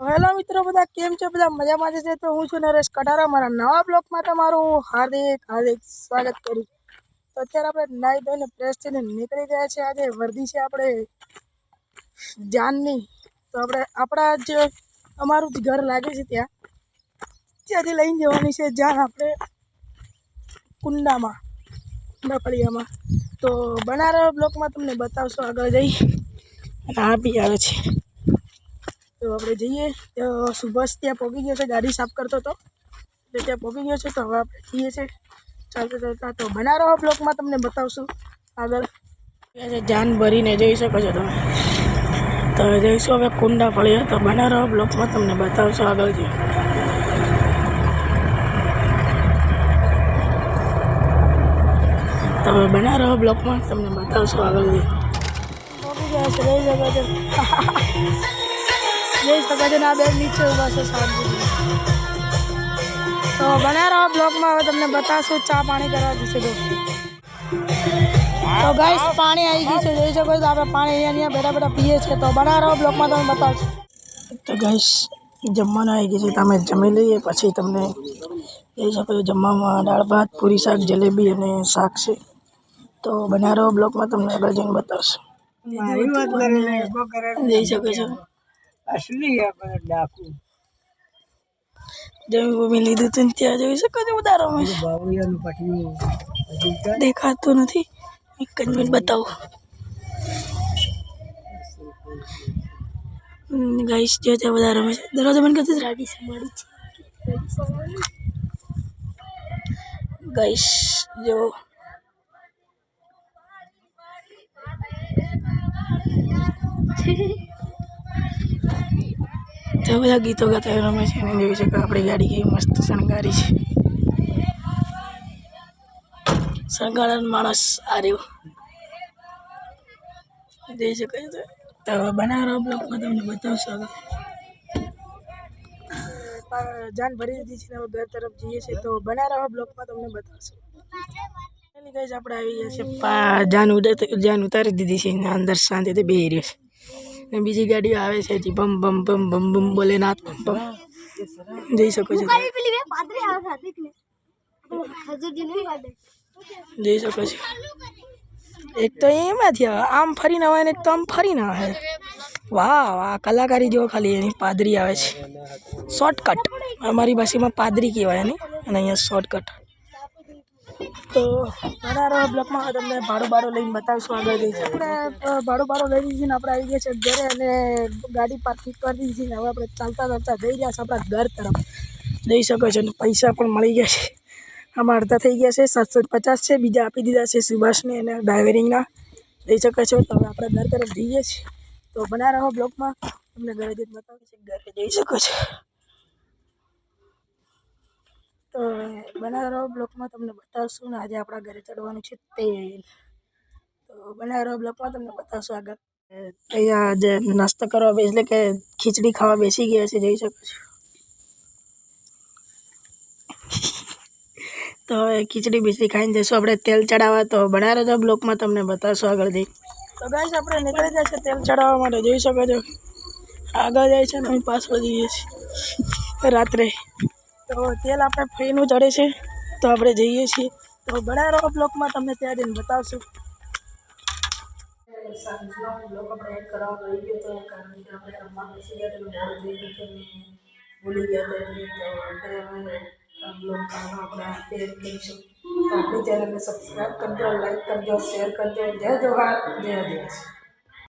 Hello મિત્રો, બધા કેમ છો? બધા મજામાં છે? તો હું છું નરેશ કટારા, મારા નવા બ્લોગમાં તમારું હાર્દિક સ્વાગત કરું. તો અત્યારે આપણે નાઈ ધોઈને ફ્રેશ થઈને નીકળી ગયા છે. આજે વર્દી છે આપણે જાનની. તો આપણે આપણા જે અમારું ઘર લાગે છે ત્યાંથી લઈને જવાની છે જાન આપણે કુંડામાં નકળિયામાં. તો બનારા બ્લોકમાં તમને બતાવશો આગળ જઈ. અને આ બી આવે છે. તો આપણે જઈએ. તો સુભાષ ત્યાં પહોંચી ગયો છે, ગાડી સાફ કરતો હતો એટલે ત્યાં પહોંચી ગયો છે. તો હવે આપણે જઈએ છીએ ચાલતા ચાલતા. તો બના રહો બ્લોકમાં, તમને બતાવશું આગળ. જાન ભરીને જઈ શકો છો તમે. તો જઈશું હવે કુંડા ફળીએ. તો બના રહો બ્લોકમાં, તમને બતાવશો આગળથી. તો હવે બના રહો બ્લોકમાં, તમને બતાવશો આગળથી. પહોંચી ગયા છે, જઈ શકો છો. જઈ શકો છો ને આ બે નીચે ઊભા છે શાંતિ. તો બના રહો બ્લોકમાં, હવે તમને બતાવશું. ચા પાણી કરવા દીધું તો ગાઈસ પાણી આવી ગયું છે, જોઈ શકો છો. આપણે પાણી અહીંયા બેઠા બેઠા પીએ છીએ. તો બના રહો બ્લોકમાં, તમે બતાવશો. તો ગાઈસ જમવાનું આવી ગયું છે, તમે જમી લઈએ પછી તમને જોઈ શકો છો. જમવામાં દાળ ભાત, પૂરી, શાક, જલેબી અને શાક છે. તો બના રહો બ્લોકમાં, તમને આગળ જઈને બતાવશું. જોઈ શકો છો જમી લીધું તું ત્યાં જોઈ શકો છો. બધા રમે દેખાતું નથી. એક જ મિનિટ બતાવો ગાઈસ. જો ત્યાં બધા રમે છે. દરવાજા બંધ કરતી રાડી સંભાળી છે ગાઈસ. જો ત્યાં બધા ગીતો ગાતા રમે છે. અને જોઈ શકો આપણી ગાડી કેવી મસ્ત શણગારી છે. શણગારવાનો માણસ આ રહ્યો, જોઈ શકો છો. તો બના રહો બ્લોકમાં, તમને બતાવશો આગળ. જાન ભરી દીધી છે, હવે ઘર તરફ જઈએ છીએ. તો બના રહો બ્લોકમાં, તમને બતાવશો. ગાઈસ આપણે આવી ગયા છે. જાન ઉતારી દીધી છે. અંદર શાંતિથી બેહી રહ્યો છે. બીજી ગાડીઓ આવે છે હજી. બમ બમ બમ બમ બમ બોલે નાથ બમ બમ. જોઈ શકો છો, જોઈ શકો છો. એક તો એમાંથી આમ ફરીને આવે ને એક તો આમ ફરીને આવે. વાહ વાહ, કલાકારી જો ખાલી. એની પાદરી આવે છે, શોર્ટકટ. અમારી ભાષામાં પાદરી કહેવાય એની, અને અહીંયા શોર્ટકટ. તો બના રહો બ્લોકમાં તમને ભાડું લઈને બતાવશું આગળ જઈશું. આપણે ભાડું લઈ લીધી ને આપણે આવી ગયા છે ઘરે, અને ગાડી પાર્કિંગ કરી દીધી છે. હવે આપણે ચાલતા જઈ રહ્યા છે આપણા ઘર તરફ. જઈ શકો છો. અને પૈસા પણ મળી ગયા છે. આમાં અડધા થઈ ગયા છે, 750 છે. બીજા આપી દીધા છે સુભાષને અને ડ્રાઇવરિંગના. જઈ શકો છો. તો હવે આપણે ઘર તરફ જઈએ છીએ. તો બના રહો બ્લોકમાં, તમને ઘરે જઈને બતાવું છે. ઘરે જઈ શકો છો. તો બના રહો બ્લોકમાં, તમને બતાવશું. ને આજે આપણા ઘરે ચડવાનું છે તેલ. તો બના રહો બ્લોકમાં, તમને બતાવશું આગળ. અહીંયા જે નાસ્તો કરવા એટલે કે ખીચડી ખાવા બેસી ગયા છે, જોઈ શકો છો. તો હવે ખીચડી બીચડી ખાઈને જઈશું આપણે તેલ ચડાવવા. તો બના રહેજો બ્લોકમાં, તમને બતાવશું આગળથી. તો ગાઈસ આપણે નીકળી જાય છે તેલ ચડાવવા માટે, જોઈ શકો છો. આગળ જાય છે ને અમે પાછળ જઈએ છીએ રાત્રે. તો તેલ આપણે ફ્રીનું ચડે છે, તો આપણે જઈએ છીએ. તો બના રહો બ્લોકમાં, તમને ત્યાં જઈને બતાવશું. સાંજનો બ્લોક આપણે એડ કરવાનો રહી ગયો હતો, કારણ કે આપણે રમવા બેસી ગયા તો મોડું થઈ ગયું હતું અને ભૂલી ગયા હતા. એટલે તો આપણે બ્લોગ આપણે એડ કરીશું. તો આપણી ચેનલને સબસ્ક્રાઈબ કરજો, લાઈક કરજો, શેર કરજો. જય જોહાર, જય આદિવાસી.